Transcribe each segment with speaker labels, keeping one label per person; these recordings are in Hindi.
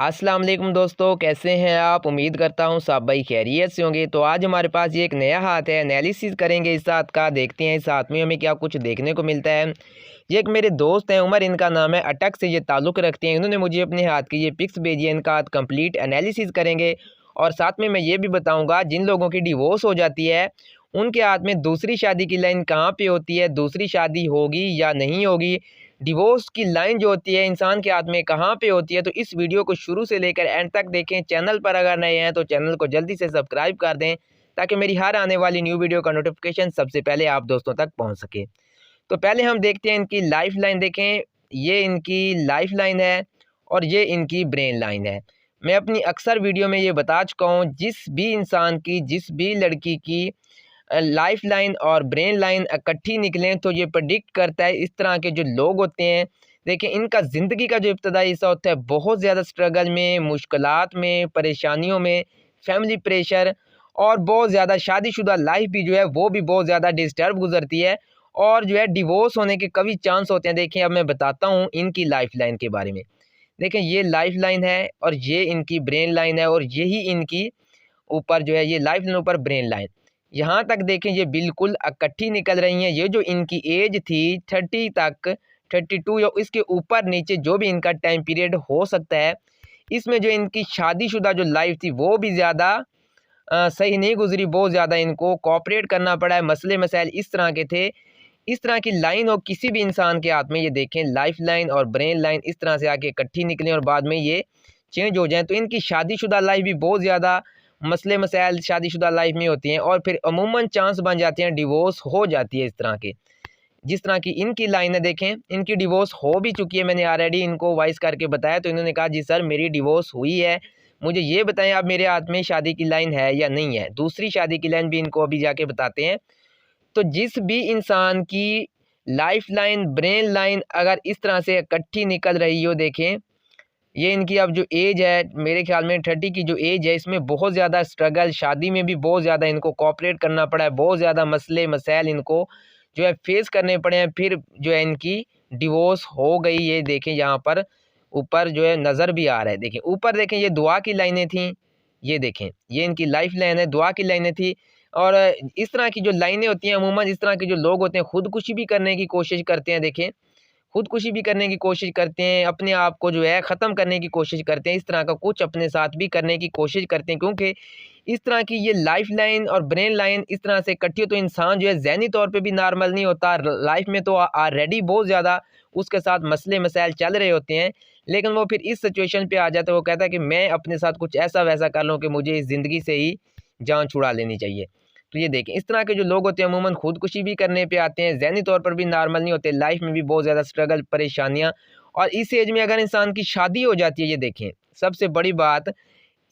Speaker 1: अस्सलाम वालेकुम दोस्तों, कैसे हैं आप। उम्मीद करता हूँ सब भाई खैरियत से होंगे। तो आज हमारे पास ये एक नया हाथ है, एनालिसिस करेंगे इस हाथ का, देखते हैं इस हाथ में हमें क्या कुछ देखने को मिलता है। ये एक मेरे दोस्त हैं, उमर इनका नाम है, अटक से ये ताल्लुक़ रखते हैं। इन्होंने मुझे अपने हाथ की ये पिक्स भेजी है, इनका हाथ कंप्लीट एनालिसिस करेंगे और साथ में मैं ये भी बताऊँगा जिन लोगों की डिवोर्स हो जाती है उनके हाथ में दूसरी शादी की लाइन कहाँ पे होती है, दूसरी शादी होगी या नहीं होगी, डिवोर्स की लाइन जो होती है इंसान के हाथ में कहाँ पे होती है। तो इस वीडियो को शुरू से लेकर एंड तक देखें। चैनल पर अगर नए हैं तो चैनल को जल्दी से सब्सक्राइब कर दें ताकि मेरी हर आने वाली न्यू वीडियो का नोटिफिकेशन सबसे पहले आप दोस्तों तक पहुंच सके। तो पहले हम देखते हैं इनकी लाइफ लाइन। देखें, ये इनकी लाइफ लाइन है और ये इनकी ब्रेन लाइन है। मैं अपनी अक्सर वीडियो में ये बता चुका हूँ, जिस भी इंसान की, जिस भी लड़की की लाइफ लाइन और ब्रेन लाइन इकट्ठी निकलें तो ये प्रेडिक्ट करता है इस तरह के जो लोग होते हैं। देखिए, इनका ज़िंदगी का जो इब्तदाई हिस्सा होता है बहुत ज़्यादा स्ट्रगल में, मुश्किलात में, परेशानियों में, फैमिली प्रेशर और बहुत ज़्यादा शादीशुदा लाइफ भी जो है वो भी बहुत ज़्यादा डिस्टर्ब गुजरती है और जो है डिवोर्स होने के कभी चांस होते हैं। देखिए, अब मैं बताता हूँ इनकी लाइफ लाइन के बारे में। देखें, ये लाइफ लाइन है और ये इनकी ब्रेन लाइन है और यही इनकी ऊपर जो है ये लाइफ लाइन ऊपर ब्रेन लाइन। यहाँ तक देखें ये बिल्कुल इकट्ठी निकल रही हैं। ये जो इनकी एज थी 30 तक, 32 या इसके ऊपर नीचे जो भी इनका टाइम पीरियड हो सकता है, इसमें जो इनकी शादीशुदा जो लाइफ थी वो भी ज़्यादा सही नहीं गुजरी। बहुत ज़्यादा इनको कोऑपरेट करना पड़ा है, मसले मसाइल इस तरह के थे। इस तरह की लाइन हो किसी भी इंसान के हाथ में, ये देखें लाइफ लाइन और ब्रेन लाइन इस तरह से आके इकट्ठी निकलें और बाद में ये चेंज हो जाएँ, तो इनकी शादीशुदा लाइफ भी बहुत ज़्यादा मसले मसाइल शादीशुदा लाइफ में होती हैं और फिर अमूमन चांस बन जाते हैं डिवोर्स हो जाती है इस तरह के। जिस तरह की इनकी लाइन है, देखें इनकी डिवोर्स हो भी चुकी है। मैंने ऑलरेडी इनको वॉइस करके बताया तो इन्होंने कहा जी सर मेरी डिवोर्स हुई है, मुझे ये बताएं आप मेरे हाथ में शादी की लाइन है या नहीं है। दूसरी शादी की लाइन भी इनको अभी जाके बताते हैं। तो जिस भी इंसान की लाइफ लाइन, ब्रेन लाइन अगर इस तरह से इकट्ठी निकल रही हो, देखें ये इनकी अब जो एज है मेरे ख्याल में 30 की जो एज है, इसमें बहुत ज़्यादा स्ट्रगल, शादी में भी बहुत ज़्यादा इनको कोऑपरेट करना पड़ा है, बहुत ज़्यादा मसले मसाइल इनको जो है फेस करने पड़े हैं। फिर जो है इनकी डिवोर्स हो गई। ये देखें यहाँ पर ऊपर जो है नज़र भी आ रहा है। देखें ऊपर, देखें ये दुआ की लाइनें थी, ये देखें ये इनकी लाइफ लाइन है, दुआ की लाइनें थी। और इस तरह की जो लाइनें होती हैं अमूमन इस तरह के जो लोग होते हैं खुदकुशी भी करने की कोशिश करते हैं। देखें खुदकुशी भी करने की कोशिश करते हैं, अपने आप को जो है ख़त्म करने की कोशिश करते हैं, इस तरह का कुछ अपने साथ भी करने की कोशिश करते हैं। क्योंकि इस तरह की ये लाइफ लाइन और ब्रेन लाइन इस तरह से इकट्ठी हो तो इंसान जो है ज़हनी तौर पे भी नॉर्मल नहीं होता। लाइफ में तो ऑलरेडी बहुत ज़्यादा उसके साथ मसले मसाइल चल रहे होते हैं, लेकिन वो फिर इस सिचुएशन पे आ जाता है, वो कहता है कि मैं अपने साथ कुछ ऐसा वैसा कर लूँ कि मुझे इस ज़िंदगी से ही जान छुड़ा लेनी चाहिए। तो ये देखें इस तरह के जो लोग होते हैं अमूमन खुदकुशी भी करने पे आते हैं, ज़हनी तौर पर भी नॉर्मल नहीं होते, लाइफ में भी बहुत ज़्यादा स्ट्रगल, परेशानियाँ। और इस एज में अगर इंसान की शादी हो जाती है, ये देखें सबसे बड़ी बात,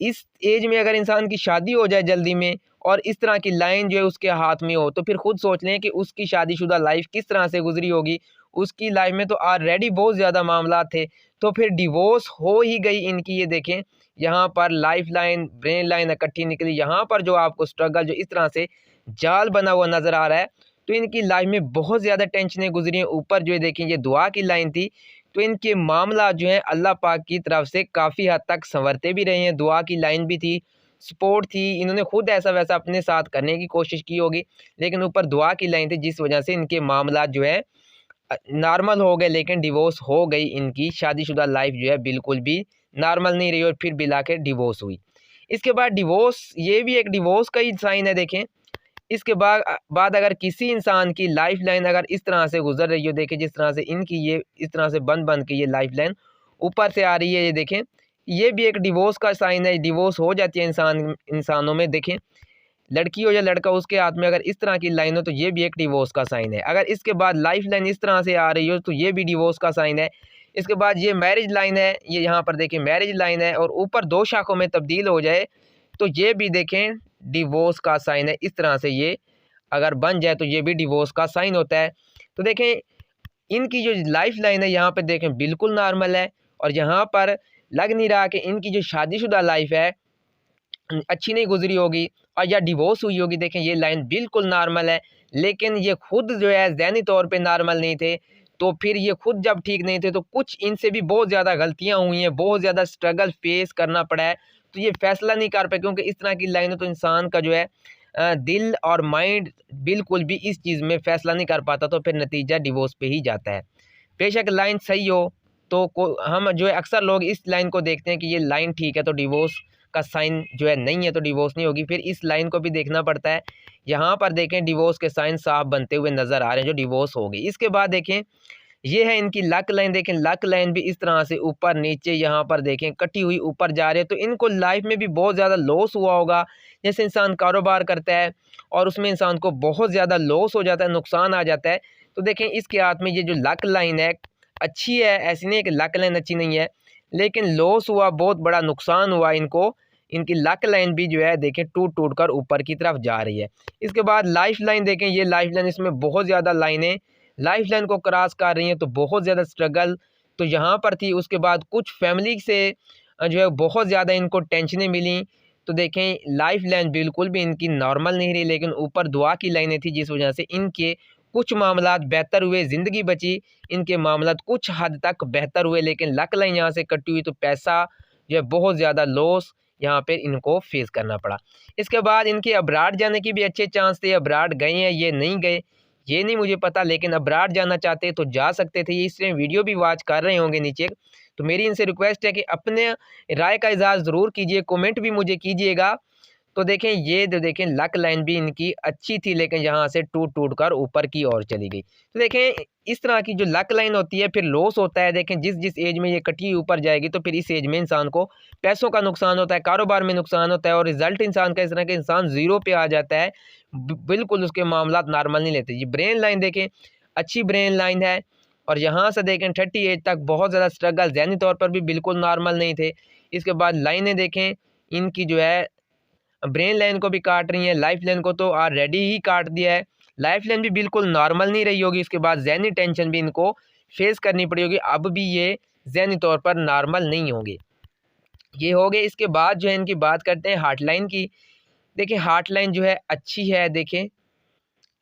Speaker 1: इस एज में अगर इंसान की शादी हो जाए जल्दी में और इस तरह की लाइन जो है उसके हाथ में हो, तो फिर खुद सोच लें कि उसकी शादीशुदा लाइफ किस तरह से गुजरी होगी। उसकी लाइफ में तो ऑलरेडी बहुत ज़्यादा मामला थे, तो फिर डिवोर्स हो ही गई इनकी। ये देखें यहाँ पर लाइफ लाइन, ब्रेन लाइन इकट्ठी निकली, यहाँ पर जो आपको स्ट्रगल जो इस तरह से जाल बना हुआ नज़र आ रहा है, तो इनकी लाइफ में बहुत ज़्यादा टेंशनें गुजरी हैं। ऊपर जो है देखें ये दुआ की लाइन थी, तो इनके मामला जो है अल्लाह पाक की तरफ से काफ़ी हद तक संवरते भी रहे हैं। दुआ की लाइन भी थी, सपोर्ट थी, इन्होंने खुद ऐसा वैसा अपने साथ करने की कोशिश की होगी, लेकिन ऊपर दुआ की लाइन थी जिस वजह से इनके मामला जो है नॉर्मल हो गए। लेकिन डिवोर्स हो गई, इनकी शादीशुदा लाइफ जो है बिल्कुल भी नॉर्मल नहीं रही और फिर भी लाके डिवोर्स हुई। इसके बाद डिवोर्स, ये भी एक डिवोर्स का ही साइन है। देखें इसके बाद अगर किसी इंसान की लाइफ लाइन अगर इस तरह से गुजर रही हो, देखें जिस तरह से इनकी ये इस तरह से बन बन के ये लाइफ लाइन ऊपर से आ रही है, ये देखें ये भी एक डिवोर्स का साइन है। डिवोर्स हो जाती है इंसानों में। देखें लड़की हो या लड़का, उसके हाथ में अगर इस तरह की लाइन हो तो ये भी एक डिवोर्स का साइन है। अगर इसके बाद लाइफ लाइन इस तरह से आ रही हो तो ये भी डिवोर्स का साइन है। इसके बाद ये मैरिज लाइन है, ये यहाँ पर देखें मैरिज लाइन है और ऊपर दो शाखों में तब्दील हो जाए तो ये भी देखें डिवोर्स का साइन है। इस तरह से ये अगर बन जाए तो ये भी डिवोर्स का साइन होता है। तो देखें इनकी जो लाइफ लाइन है यहाँ पे देखें बिल्कुल नॉर्मल है और यहाँ पर लग नहीं रहा कि इनकी जो शादीशुदा लाइफ है अच्छी नहीं गुजरी होगी और या डिवोर्स हुई होगी। देखें ये लाइन बिल्कुल नॉर्मल है, लेकिन ये खुद जो है ज़हनी तौर पे नॉर्मल नहीं थे, तो फिर ये खुद जब ठीक नहीं थे तो कुछ इनसे भी बहुत ज़्यादा गलतियाँ हुई हैं, बहुत ज़्यादा स्ट्रगल फेस करना पड़ा है, तो ये फैसला नहीं कर पाए। क्योंकि इस तरह की लाइनें तो इंसान का जो है दिल और माइंड बिल्कुल भी इस चीज़ में फैसला नहीं कर पाता, तो फिर नतीजा डिवोर्स पे ही जाता है। बेशक लाइन सही हो तो हम जो है अक्सर लोग इस लाइन को देखते हैं कि ये लाइन ठीक है तो डिवोर्स का साइन जो है नहीं है तो डिवोर्स नहीं होगी, फिर इस लाइन को भी देखना पड़ता है। यहाँ पर देखें डिवोर्स के साइन साफ बनते हुए नज़र आ रहे हैं जो डिवोर्स हो गई। इसके बाद देखें ये है इनकी लक लाइन, देखें लक लाइन भी इस तरह से ऊपर नीचे यहाँ पर देखें कटी हुई ऊपर जा रहे हैं, तो इनको लाइफ में भी बहुत ज़्यादा लॉस हुआ होगा। जैसे इंसान कारोबार करता है और उसमें इंसान को बहुत ज़्यादा लॉस हो जाता है, नुकसान आ जाता है, तो देखें इसके हाथ में ये जो लक लाइन है अच्छी है, ऐसी नहीं है कि लक लाइन अच्छी नहीं है, लेकिन लॉस हुआ, बहुत बड़ा नुकसान हुआ इनको। इनकी लक लाइन भी जो है देखें टूट टूट कर ऊपर की तरफ जा रही है। इसके बाद लाइफ लाइन देखें, ये लाइफ लाइन, इसमें बहुत ज़्यादा लाइनें लाइफ लाइन को क्रॉस कर रही हैं, तो बहुत ज़्यादा स्ट्रगल तो यहाँ पर थी। उसके बाद कुछ फैमिली से जो है बहुत ज़्यादा इनको टेंशनें मिली, तो देखें लाइफ लाइन बिल्कुल भी इनकी नॉर्मल नहीं रही, लेकिन ऊपर दुआ की लाइनें थी जिस वजह से इनके कुछ मामलात बेहतर हुए, ज़िंदगी बची, इनके मामलात कुछ हद तक बेहतर हुए। लेकिन लक लाइन यहाँ से कटी हुई तो पैसा जो है बहुत ज़्यादा लॉस यहाँ पे इनको फेस करना पड़ा। इसके बाद इनके अब्राड जाने की भी अच्छे चांस थे, अब्राड गए हैं ये नहीं गए ये नहीं मुझे पता, लेकिन अब्राड जाना चाहते तो जा सकते थे। ये इसलिए वीडियो भी वॉच कर रहे होंगे नीचे, तो मेरी इनसे रिक्वेस्ट है कि अपने राय का इज़हार ज़रूर कीजिए, कमेंट भी मुझे कीजिएगा। तो देखें ये जो देखें लक लाइन भी इनकी अच्छी थी, लेकिन यहाँ से टूट टूट कर ऊपर की ओर चली गई। तो देखें इस तरह की जो लक लाइन होती है फिर लॉस होता है। देखें जिस जिस एज में ये कटी ऊपर जाएगी तो फिर इस एज में इंसान को पैसों का नुकसान होता है, कारोबार में नुकसान होता है, और रिजल्ट इंसान का इस तरह के इंसान ज़ीरो पे आ जाता है, बिल्कुल उसके मामलात नॉर्मल नहीं लेते। ये ब्रेन लाइन देखें अच्छी ब्रेन लाइन है, और यहाँ से देखें 30 एज तक बहुत ज़्यादा स्ट्रगल, ज़हनी तौर पर भी बिल्कुल नॉर्मल नहीं थे। इसके बाद लाइनें देखें इनकी जो है ब्रेन लाइन को भी काट रही हैं, लाइफ लाइन को तो ऑलरेडी ही काट दिया है, लाइफ लाइन भी बिल्कुल नॉर्मल नहीं रही होगी। इसके बाद ज़हनी टेंशन भी इनको फेस करनी पड़ी होगी, अब भी ये ज़हनी तौर पर नॉर्मल नहीं होंगे। ये हो गए। इसके बाद जो है इनकी बात करते हैं हार्ट लाइन की। देखिए हार्ट लाइन जो है अच्छी है, देखें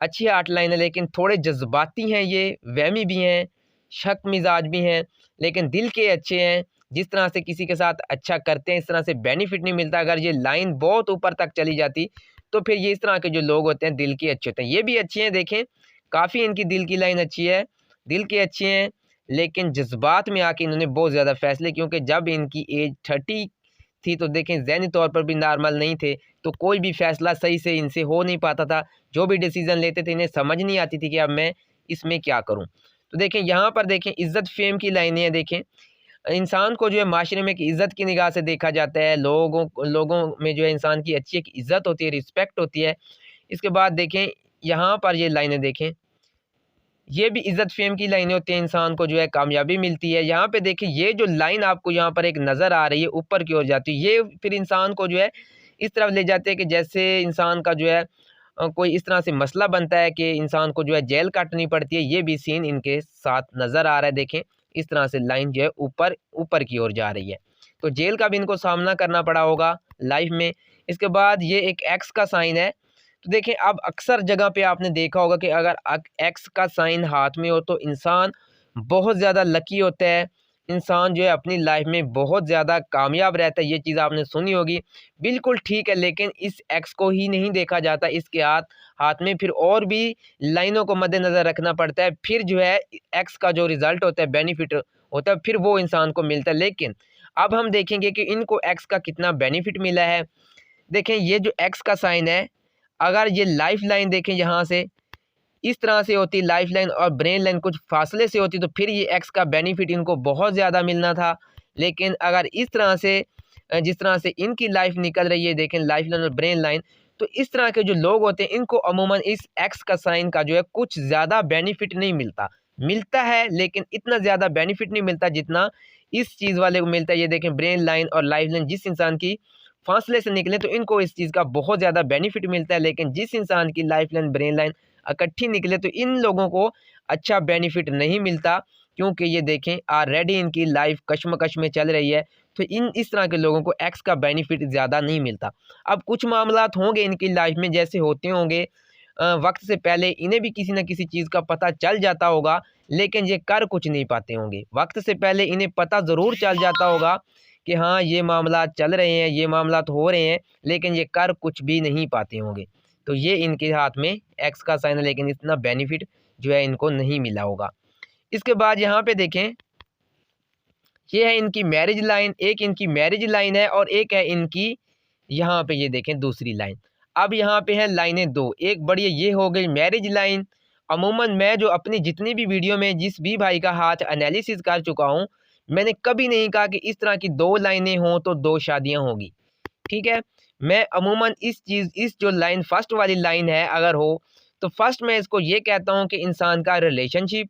Speaker 1: अच्छी हार्ट लाइन है, लेकिन थोड़े जज्बाती हैं, ये वहमी भी हैं, शक मिजाज भी हैं, लेकिन दिल के अच्छे हैं। जिस तरह से किसी के साथ अच्छा करते हैं इस तरह से बेनिफिट नहीं मिलता। अगर ये लाइन बहुत ऊपर तक चली जाती तो फिर ये इस तरह के जो लोग होते हैं दिल के अच्छे होते हैं। ये भी अच्छी हैं, देखें काफ़ी इनकी दिल की लाइन अच्छी है, दिल के अच्छे हैं, लेकिन जज्बात में आके इन्होंने बहुत ज़्यादा फैसले, क्योंकि जब इनकी एज 30 थी तो देखें ज़हनी तौर पर भी नॉर्मल नहीं थे, तो कोई भी फ़ैसला सही से इनसे हो नहीं पाता था। जो भी डिसीज़न लेते थे इन्हें समझ नहीं आती थी कि अब मैं इसमें क्या करूं। तो देखें यहाँ पर देखें इज़्ज़त फेम की लाइनें हैं। देखें इंसान को जो है माशरे में एक इज़्ज़त की निगाह से देखा जाता है, लोगों में जो है इंसान की अच्छी एक इज़्ज़त होती है, रिस्पेक्ट होती है। इसके बाद देखें यहाँ पर ये लाइनें देखें, ये भी इज़्ज़त फेम की लाइनें होती हैं, इंसान को जो है कामयाबी मिलती है। यहाँ पे देखिए ये जो लाइन आपको यहाँ पर एक नज़र आ रही है ऊपर की ओर जाती है, ये फिर इंसान को जो है इस तरफ ले जाते हैं कि जैसे इंसान का जो है कोई इस तरह से मसला बनता है कि इंसान को जो है जेल काटनी पड़ती है। ये भी सीन इनके साथ नज़र आ रहा है। देखें इस तरह से लाइन जो है ऊपर ऊपर की ओर जा रही है, तो जेल का भी इनको सामना करना पड़ा होगा लाइफ में। इसके बाद ये एक एक्स का साइन है, तो देखें अब अक्सर जगह पे आपने देखा होगा कि अगर एक्स का साइन हाथ में हो तो इंसान बहुत ज़्यादा लकी होता है, इंसान जो है अपनी लाइफ में बहुत ज़्यादा कामयाब रहता है। ये चीज़ आपने सुनी होगी, बिल्कुल ठीक है, लेकिन इस एक्स को ही नहीं देखा जाता, इसके हाथ में फिर और भी लाइनों को मद्देनज़र रखना पड़ता है। फिर जो है एक्स का जो रिज़ल्ट होता है, बेनिफिट होता है, फिर वो इंसान को मिलता है। लेकिन अब हम देखेंगे कि इनको एक्स का कितना बेनिफिट मिला है। देखें ये जो एक्स का साइन है, अगर ये लाइफ लाइन देखें यहाँ से इस तरह से होती लाइफ लाइन और ब्रेन लाइन कुछ फासले से होती, तो फिर ये एक्स का बेनिफिट इनको बहुत ज़्यादा मिलना था। लेकिन अगर इस तरह से जिस तरह से इनकी लाइफ निकल रही है, देखें लाइफ लाइन और ब्रेन लाइन, तो इस तरह के जो लोग होते हैं इनको अमूमन इस एक्स का साइन का जो है कुछ ज़्यादा बेनिफिट नहीं मिलता। मिलता है लेकिन इतना ज़्यादा बेनिफिट नहीं मिलता जितना इस चीज़ वाले को मिलता है। ये देखें ब्रेन लाइन और लाइफ लाइन जिस इंसान की फासले से निकले तो इनको इस चीज़ का बहुत ज़्यादा बेनिफिट मिलता है, लेकिन जिस इंसान की लाइफ लाइन ब्रेन लाइन इकट्ठी निकले तो इन लोगों को अच्छा बेनिफिट नहीं मिलता, क्योंकि ये देखें ऑलरेडी इनकी लाइफ कश्मकश में चल रही है, तो इस तरह के लोगों को एक्स का बेनिफिट ज़्यादा नहीं मिलता। अब कुछ मामलात होंगे इनकी लाइफ में जैसे होते होंगे वक्त से पहले इन्हें भी किसी न किसी चीज़ का पता चल जाता होगा, लेकिन ये कर कुछ नहीं पाते होंगे। वक्त से पहले इन्हें पता ज़रूर चल जाता होगा कि हाँ, ये मामला चल रहे हैं, ये मामला हो रहे हैं, लेकिन ये कर कुछ भी नहीं पाते होंगे। तो ये इनके हाथ में एक्स का साइन है, लेकिन इतना बेनिफिट जो है इनको नहीं मिला होगा। इसके बाद यहाँ पे देखें, ये है इनकी मैरिज लाइन, एक इनकी मैरिज लाइन है और एक है इनकी यहाँ पे ये देखें दूसरी लाइन। अब यहाँ पे है लाइनें दो, एक बढ़िया ये हो गई मैरिज लाइन। अमूमन मैं जो अपनी जितनी भी वीडियो में जिस भी भाई का हाथ एनालिसिस कर चुका हूँ, मैंने कभी नहीं कहा कि इस तरह की 2 लाइनें हों तो 2 शादियाँ होंगी, ठीक है। मैं अमूमन इस जो लाइन फर्स्ट वाली लाइन है अगर हो, तो फर्स्ट मैं इसको ये कहता हूँ कि इंसान का रिलेशनशिप,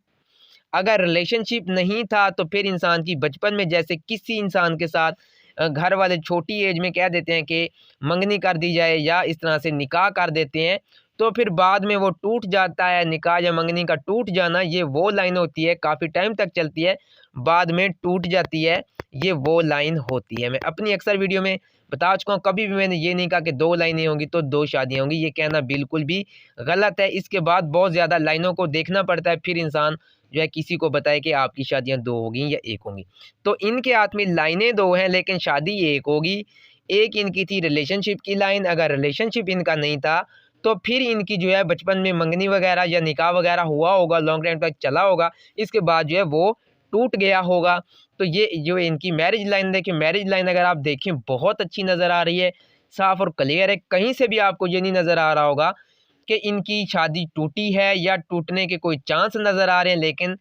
Speaker 1: अगर रिलेशनशिप नहीं था तो फिर इंसान की बचपन में जैसे किसी इंसान के साथ घर वाले छोटी एज में कह देते हैं कि मंगनी कर दी जाए या इस तरह से निकाह कर देते हैं, तो फिर बाद में वो टूट जाता है। निकाह या मंगनी का टूट जाना ये वो लाइन होती है, काफ़ी टाइम तक चलती है, बाद में टूट जाती है, ये वो लाइन होती है। मैं अपनी अक्सर वीडियो में बता चुका हूँ, कभी भी मैंने ये नहीं कहा कि 2 लाइनें होंगी तो 2 शादियाँ होंगी, ये कहना बिल्कुल भी गलत है। इसके बाद बहुत ज़्यादा लाइनों को देखना पड़ता है, फिर इंसान जो है किसी को बताए कि आपकी शादियाँ 2 होगी या 1 होंगी। तो इनके हाथ में लाइनें 2 हैं लेकिन शादी 1 होगी। एक इनकी थी रिलेशनशिप की लाइन, अगर रिलेशनशिप इनका नहीं था तो फिर इनकी जो है बचपन में मंगनी वगैरह या निकाह वगैरह हुआ होगा, लॉन्ग टाइम तक चला होगा, इसके बाद जो है वो टूट गया होगा। तो ये जो इनकी मैरिज लाइन देखिए, मैरिज लाइन अगर आप देखें बहुत अच्छी नज़र आ रही है, साफ़ और क्लियर है, कहीं से भी आपको ये नहीं नज़र आ रहा होगा कि इनकी शादी टूटी है या टूटने के कोई चांस नज़र आ रहे हैं। लेकिन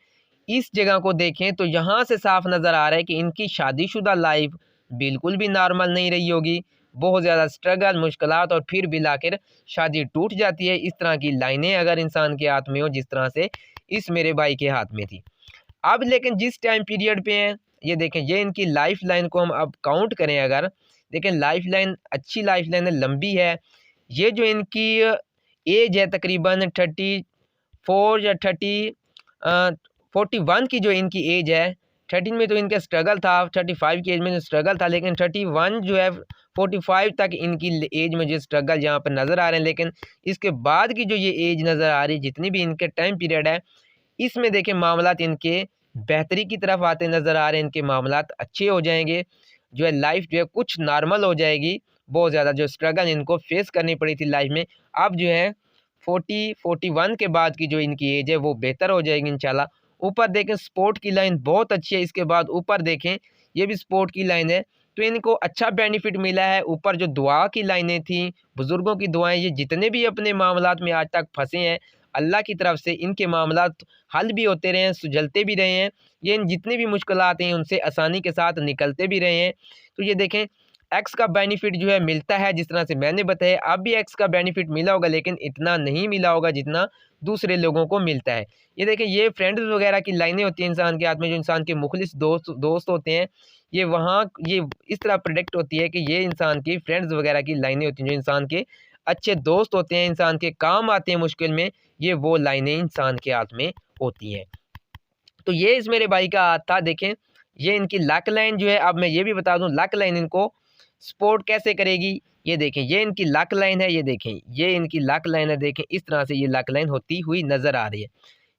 Speaker 1: इस जगह को देखें तो यहाँ से साफ नज़र आ रहा है कि इनकी शादीशुदा लाइफ बिल्कुल भी नॉर्मल नहीं रही होगी, बहुत ज़्यादा स्ट्रगल मुश्किलात और फिर भी आखिर शादी टूट जाती है। इस तरह की लाइनें अगर इंसान के हाथ में हो जिस तरह से इस मेरे भाई के हाथ में थी। अब लेकिन जिस टाइम पीरियड पे हैं, ये देखें, ये इनकी लाइफ लाइन को हम अब काउंट करें, अगर देखें लाइफ लाइन अच्छी लाइफ लाइन है, लंबी है। ये जो इनकी एज है तकरीबन 34 या 41 की जो इनकी एज है, 13 में तो इनका स्ट्रगल था, 35 की एज में जो स्ट्रगल था, लेकिन 31 जो है 45 तक इनकी एज में जो स्ट्रगल यहाँ पर नज़र आ रहे हैं। लेकिन इसके बाद की जो ये एज नज़र आ रही है, जितनी भी इनके टाइम पीरियड है, इसमें देखें मामलात इनके बेहतरी की तरफ आते नज़र आ रहे हैं, इनके मामलात अच्छे हो जाएंगे, जो है लाइफ जो है कुछ नॉर्मल हो जाएगी। बहुत ज़्यादा जो स्ट्रगल इनको फेस करनी पड़ी थी लाइफ में, अब जो है 41 के बाद की जो इनकी एज है वो बेहतर हो जाएगी इंशाल्लाह। ऊपर देखें स्पोर्ट की लाइन बहुत अच्छी है, इसके बाद ऊपर देखें ये भी स्पोर्ट की लाइन है, तो इनको अच्छा बेनिफिट मिला है। ऊपर जो दुआ की लाइनें थी, बुज़ुर्गों की दुआएं, ये जितने भी अपने मामलात में आज तक फंसे हैं, अल्लाह की तरफ से इनके मामलात हल भी होते रहे हैं, सुलझते भी रहे हैं, ये इन जितनी भी मुश्किलात हैं उनसे आसानी के साथ निकलते भी रहे हैं। तो ये देखें एक्स का बेनिफिट जो है मिलता है, जिस तरह से मैंने बताया, अब भी एक्स का बेनिफिट मिला होगा लेकिन इतना नहीं मिला होगा जितना दूसरे लोगों को मिलता है। ये देखें ये फ्रेंड्स वगैरह की लाइनें होती हैं इंसान के हाथ में, जो इंसान के मुखलिस दोस्त होते हैं, ये वहाँ ये इस तरह प्रेडिक्ट होती है कि ये इंसान की फ्रेंड्स वगैरह की लाइनें होती हैं, जो इंसान के अच्छे दोस्त होते हैं, इंसान के काम आते हैं मुश्किल में, ये वो लाइनें इंसान के हाथ में होती हैं। तो ये इस मेरे भाई का हाथ था। देखें ये इनकी लक लाइन जो है, अब मैं ये भी बता दूं लक लाइन इनको सपोर्ट कैसे करेगी। ये देखें ये इनकी लक लाइन है, ये देखें ये इनकी लक लाइन है, देखें इस तरह से ये लक लाइन होती हुई नज़र आ रही है।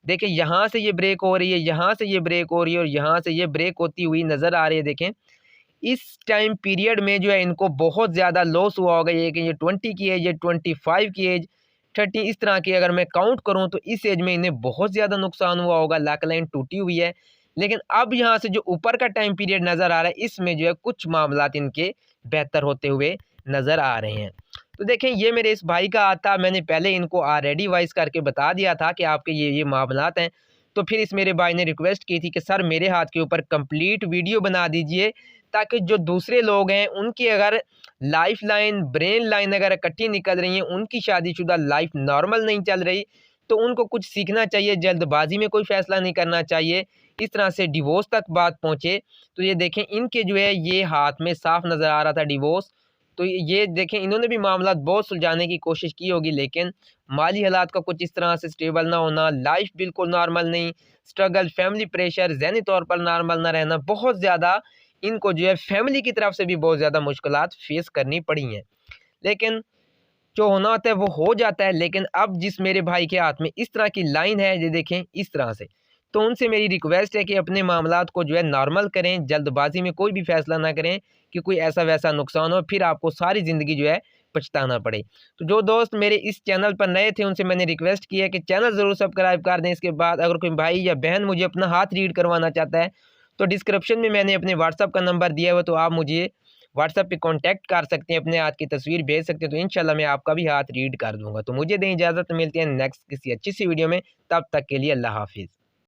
Speaker 1: देखें यहाँ से ये ब्रेक हो रही है, यहाँ से ये ब्रेक हो रही है और यहाँ से ये ब्रेक होती हुई नज़र आ रही है। देखें इस टाइम पीरियड में जो है इनको बहुत ज़्यादा लॉस हुआ होगा, ये कि ये 20 की एज, ये 25 की एज, 30 इस तरह की अगर मैं काउंट करूं तो इस एज में इन्हें बहुत ज़्यादा नुकसान हुआ होगा, लक लाइन टूटी हुई है। लेकिन अब यहाँ से जो ऊपर का टाइम पीरियड नज़र आ रहा है, इसमें जो है कुछ मामलात इनके बेहतर होते हुए नज़र आ रहे हैं। तो देखें ये मेरे इस भाई का आता, मैंने पहले इनको ऑलरेडी वाइज करके बता दिया था कि आपके ये मामलात हैं। तो फिर इस मेरे भाई ने रिक्वेस्ट की थी कि सर मेरे हाथ के ऊपर कंप्लीट वीडियो बना दीजिए, ताकि जो दूसरे लोग हैं उनकी अगर लाइफ लाइन ब्रेन लाइन अगर इकट्ठी निकल रही है, उनकी शादीशुदा लाइफ नॉर्मल नहीं चल रही, तो उनको कुछ सीखना चाहिए, जल्दबाजी में कोई फ़ैसला नहीं करना चाहिए, इस तरह से डिवोर्स तक बात पहुँचे। तो ये देखें इनके जो है ये हाथ में साफ नज़र आ रहा था डिवोर्स। तो ये देखें इन्होंने भी मामला बहुत सुलझाने की कोशिश की होगी, लेकिन माली हालात का कुछ इस तरह से स्टेबल ना होना, लाइफ बिल्कुल नॉर्मल नहीं, स्ट्रगल, फैमिली प्रेशर, ज़हनी तौर पर नॉर्मल ना रहना, बहुत ज़्यादा इनको जो है फैमिली की तरफ से भी बहुत ज़्यादा मुश्किलात फेस करनी पड़ी हैं। लेकिन जो होना होता है वो हो जाता है। लेकिन अब जिस मेरे भाई के हाथ में इस तरह की लाइन है, ये देखें इस तरह से, तो उनसे मेरी रिक्वेस्ट है कि अपने मामलात को जो है नॉर्मल करें, जल्दबाजी में कोई भी फैसला ना करें कि कोई ऐसा वैसा नुकसान हो, फिर आपको सारी ज़िंदगी जो है पछताना पड़े। तो जो दोस्त मेरे इस चैनल पर नए थे उनसे मैंने रिक्वेस्ट की है कि चैनल ज़रूर सब्सक्राइब कर दें। इसके बाद अगर कोई भाई या बहन मुझे अपना हाथ रीड करवाना चाहता है तो डिस्क्रिप्शन में मैंने अपने व्हाट्सअप का नंबर दिया हुआ, तो आप मुझे व्हाट्सएप पे कांटेक्ट कर सकते हैं, अपने हाथ की तस्वीर भेज सकते हैं, तो इंशाल्लाह मैं आपका भी हाथ रीड कर दूंगा। तो मुझे दें इजाज़त, मिलते हैं नेक्स्ट किसी अच्छी सी वीडियो में, तब तक के लिए अल्लाह हाफिज़।